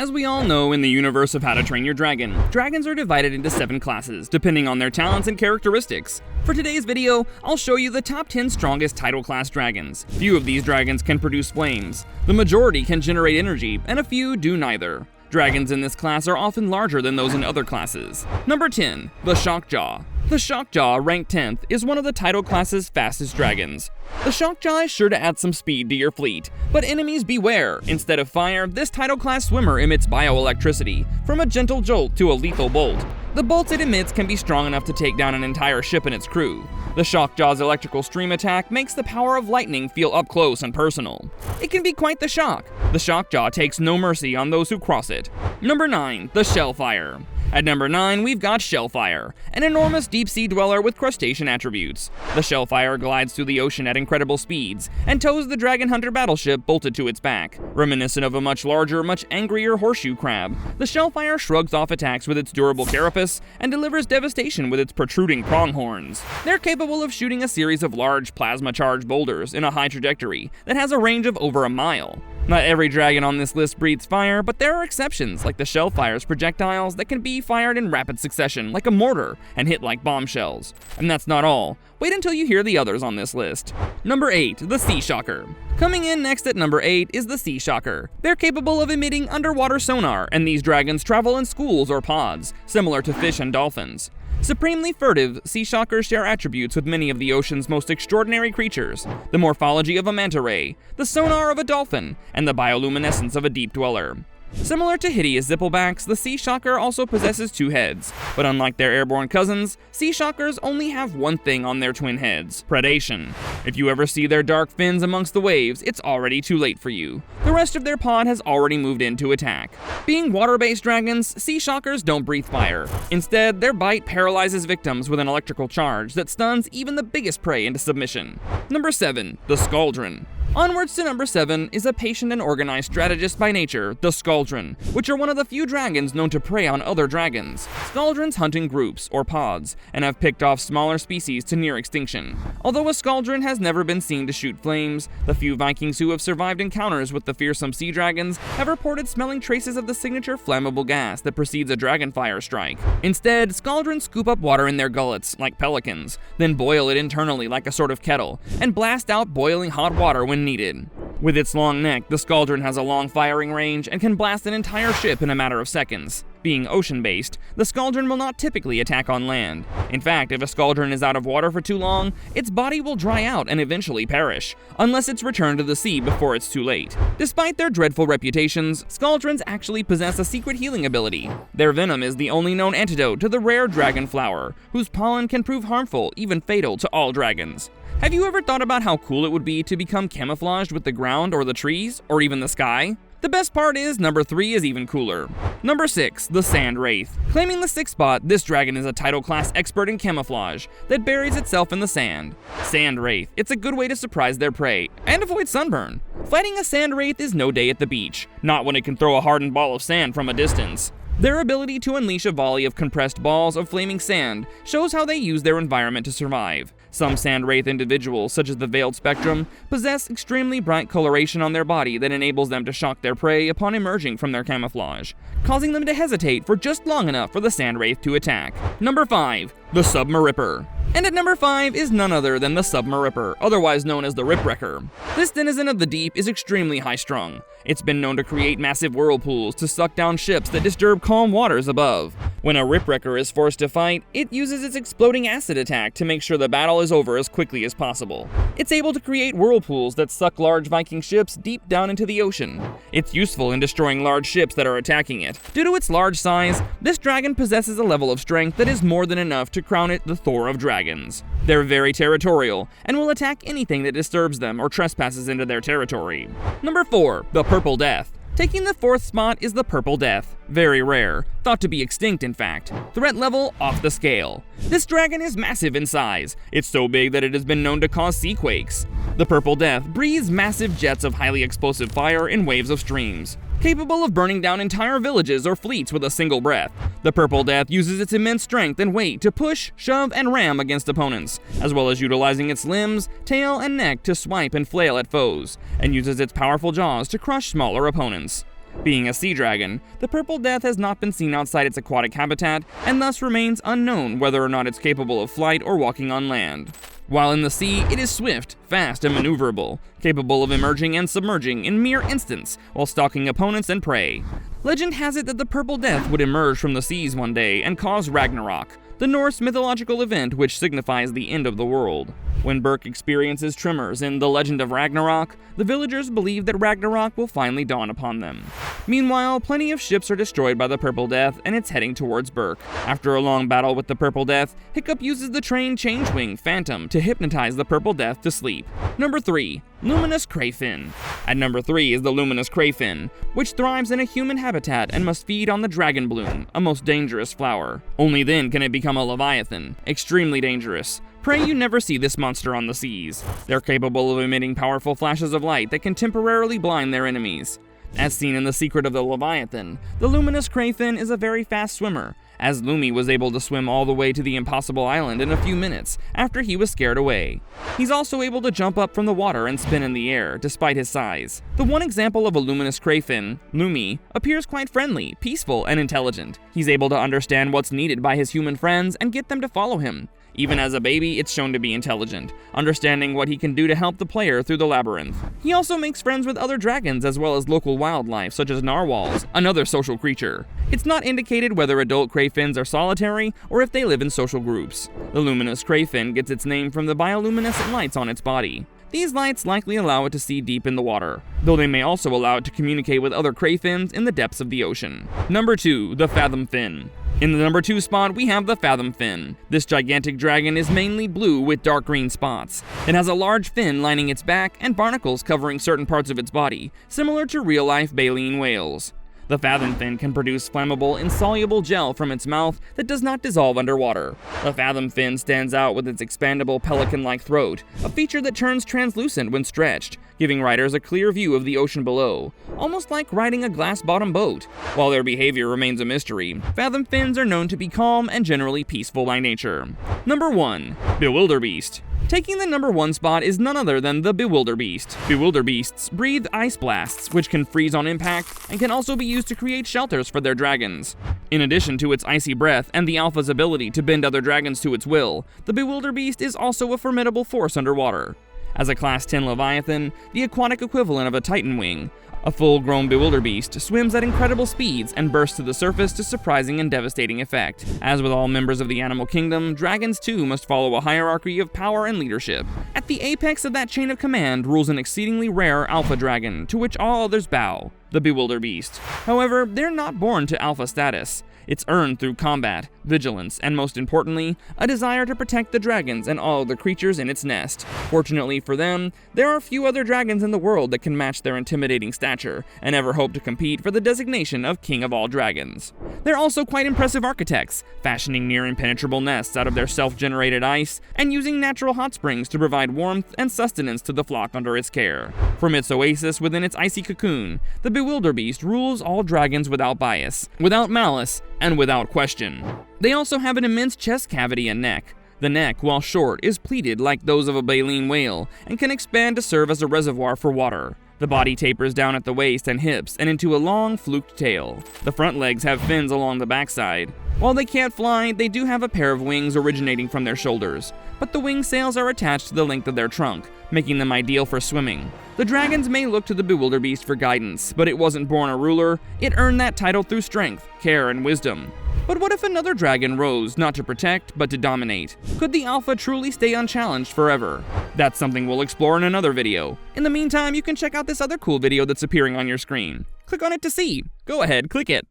As we all know, in the universe of How to Train Your Dragon, dragons are divided into 7 classes, depending on their talents and characteristics. For today's video, I'll show you the top 10 strongest Tidal Class Dragons. Few of these dragons can produce flames, the majority can generate energy, and a few do neither. Dragons in this class are often larger than those in other classes. Number 10. The Shockjaw. The Shockjaw, ranked 10th, is one of the Tidal class's fastest dragons. The Shockjaw is sure to add some speed to your fleet, but enemies beware. Instead of fire, this Tidal class swimmer emits bioelectricity, from a gentle jolt to a lethal bolt. The bolts it emits can be strong enough to take down an entire ship and its crew. The Shockjaw's electrical stream attack makes the power of lightning feel up close and personal. It can be quite the shock. The Shockjaw takes no mercy on those who cross it. Number 9. The Shellfire. At number 9, we've got Shellfire, an enormous deep-sea dweller with crustacean attributes. The Shellfire glides through the ocean at incredible speeds, and tows the Dragon Hunter battleship bolted to its back. Reminiscent of a much larger, much angrier horseshoe crab, the Shellfire shrugs off attacks with its durable carapace, and delivers devastation with its protruding pronghorns. They're capable of shooting a series of large, plasma-charged boulders in a high trajectory that has a range of over a mile. Not every dragon on this list breathes fire, but there are exceptions, like the Shellfire's projectiles that can be fired in rapid succession, like a mortar, and hit like bombshells. And that's not all. Wait until you hear the others on this list. Number 8. The Sea Shocker. Coming in next at number 8 is the Sea Shocker. They're capable of emitting underwater sonar, and these dragons travel in schools or pods, similar to fish and dolphins. Supremely furtive, sea shockers share attributes with many of the ocean's most extraordinary creatures: the morphology of a manta ray, the sonar of a dolphin, and the bioluminescence of a deep dweller. Similar to hideous zipplebacks, the Sea Shocker also possesses 2 heads, but unlike their airborne cousins, Sea Shockers only have one thing on their twin heads: predation. If you ever see their dark fins amongst the waves, it's already too late for you. The rest of their pod has already moved in to attack. Being water-based dragons, Sea Shockers don't breathe fire. Instead, their bite paralyzes victims with an electrical charge that stuns even the biggest prey into submission. Number 7. The Skaldron. Onwards to number 7 is a patient and organized strategist by nature, the Skaldron, which are one of the few dragons known to prey on other dragons. Skaldrons hunt in groups, or pods, and have picked off smaller species to near extinction. Although a Skaldron has never been seen to shoot flames, the few Vikings who have survived encounters with the fearsome sea dragons have reported smelling traces of the signature flammable gas that precedes a dragonfire strike. Instead, Skaldrons scoop up water in their gullets, like pelicans, then boil it internally like a sort of kettle, and blast out boiling hot water when needed. With its long neck, the Skaldron has a long firing range and can blast an entire ship in a matter of seconds. Being ocean-based, the Skaldron will not typically attack on land. In fact, if a Skaldron is out of water for too long, its body will dry out and eventually perish, unless it's returned to the sea before it's too late. Despite their dreadful reputations, Skaldrons actually possess a secret healing ability. Their venom is the only known antidote to the rare dragon flower, whose pollen can prove harmful, even fatal, to all dragons. Have you ever thought about how cool it would be to become camouflaged with the ground or the trees, or even the sky? The best part is, number 3 is even cooler. Number 6. The Sand Wraith. Claiming the 6th spot, this dragon is a Tidal class expert in camouflage that buries itself in the sand. Sand Wraith. It's a good way to surprise their prey, and avoid sunburn. Fighting a Sand Wraith is no day at the beach, not when it can throw a hardened ball of sand from a distance. Their ability to unleash a volley of compressed balls of flaming sand shows how they use their environment to survive. Some Sand Wraith individuals, such as the Veiled Spectrum, possess extremely bright coloration on their body that enables them to shock their prey upon emerging from their camouflage, causing them to hesitate for just long enough for the Sand Wraith to attack. Number 5. The Submaripper. And at number 5 is none other than the Submaripper, otherwise known as the Ripwrecker. This denizen of the deep is extremely high-strung. It's been known to create massive whirlpools to suck down ships that disturb calm waters above. When a Ripwrecker is forced to fight, it uses its exploding acid attack to make sure the battle is over as quickly as possible. It's able to create whirlpools that suck large Viking ships deep down into the ocean. It's useful in destroying large ships that are attacking it. Due to its large size, this dragon possesses a level of strength that is more than enough to crown it the Thor of dragons. They're very territorial, and will attack anything that disturbs them or trespasses into their territory. Number 4. The Purple Death. Taking the 4th spot is the Purple Death. Very rare, thought to be extinct in fact. Threat level off the scale. This dragon is massive in size. It's so big that it has been known to cause sea quakes. The Purple Death breathes massive jets of highly explosive fire in waves of streams. Capable of burning down entire villages or fleets with a single breath, the Purple Death uses its immense strength and weight to push, shove, and ram against opponents, as well as utilizing its limbs, tail, and neck to swipe and flail at foes, and uses its powerful jaws to crush smaller opponents. Being a sea dragon, the Purple Death has not been seen outside its aquatic habitat and thus remains unknown whether or not it's capable of flight or walking on land. While in the sea, it is swift, fast, and maneuverable, capable of emerging and submerging in mere instants while stalking opponents and prey. Legend has it that the Purple Death would emerge from the seas one day and cause Ragnarok, the Norse mythological event which signifies the end of the world. When Berk experiences tremors in The Legend of Ragnarok, the villagers believe that Ragnarok will finally dawn upon them. Meanwhile, plenty of ships are destroyed by the Purple Death and it's heading towards Berk. After a long battle with the Purple Death, Hiccup uses the trained Changewing Phantom to hypnotize the Purple Death to sleep. Number 3. Luminous Crayfin. At number 3 is the Luminous Crayfin, which thrives in a human habitat and must feed on the Dragon Bloom, a most dangerous flower. Only then can it become a Leviathan, extremely dangerous. Pray you never see this monster on the seas. They're capable of emitting powerful flashes of light that can temporarily blind their enemies. As seen in The Secret of the Leviathan, the Luminous Crayfin is a very fast swimmer, as Lumi was able to swim all the way to the Impossible Island in a few minutes after he was scared away. He's also able to jump up from the water and spin in the air, despite his size. The one example of a Luminous Crayfin, Lumi, appears quite friendly, peaceful, and intelligent. He's able to understand what's needed by his human friends and get them to follow him. Even as a baby, it's shown to be intelligent, understanding what he can do to help the player through the labyrinth. He also makes friends with other dragons as well as local wildlife such as narwhals, another social creature. It's not indicated whether adult crayfins are solitary or if they live in social groups. The Luminous Crayfin gets its name from the bioluminescent lights on its body. These lights likely allow it to see deep in the water, though they may also allow it to communicate with other crayfins in the depths of the ocean. Number 2. The Fathom Fin. In the number 2 spot, we have the Fathom Fin. This gigantic dragon is mainly blue with dark green spots. It has a large fin lining its back and barnacles covering certain parts of its body, similar to real-life baleen whales. The Fathom Fin can produce flammable, insoluble gel from its mouth that does not dissolve underwater. The Fathom Fin stands out with its expandable pelican-like throat, a feature that turns translucent when stretched, giving riders a clear view of the ocean below, almost like riding a glass-bottom boat. While their behavior remains a mystery, Fathom Fins are known to be calm and generally peaceful by nature. Number 1. Bewilderbeast. Taking the number 1 spot is none other than the Bewilderbeast. Bewilderbeasts breathe ice blasts, which can freeze on impact and can also be used to create shelters for their dragons. In addition to its icy breath and the Alpha's ability to bend other dragons to its will, the Bewilderbeast is also a formidable force underwater. As a Class 10 Leviathan, the aquatic equivalent of a Titan Wing, a full-grown Bewilderbeast swims at incredible speeds and bursts to the surface to surprising and devastating effect. As with all members of the animal kingdom, dragons too must follow a hierarchy of power and leadership. At the apex of that chain of command rules an exceedingly rare alpha dragon, to which all others bow, the Bewilderbeast. However, they're not born to alpha status. It's earned through combat, vigilance, and most importantly, a desire to protect the dragons and all the creatures in its nest. Fortunately for them, there are few other dragons in the world that can match their intimidating stature, and ever hope to compete for the designation of King of all Dragons. They're also quite impressive architects, fashioning near impenetrable nests out of their self-generated ice, and using natural hot springs to provide warmth and sustenance to the flock under its care. From its oasis within its icy cocoon, the Bewilderbeast rules all dragons without bias, without malice, and without question. They also have an immense chest cavity and neck. The neck, while short, is pleated like those of a baleen whale and can expand to serve as a reservoir for water. The body tapers down at the waist and hips and into a long, fluked tail. The front legs have fins along the backside. While they can't fly, they do have a pair of wings originating from their shoulders, but the wing sails are attached to the length of their trunk, making them ideal for swimming. The dragons may look to the Bewilderbeast for guidance, but it wasn't born a ruler, it earned that title through strength, care, and wisdom. But what if another dragon rose, not to protect, but to dominate? Could the Alpha truly stay unchallenged forever? That's something we'll explore in another video. In the meantime, you can check out this other cool video that's appearing on your screen. Click on it to see. Go ahead, click it.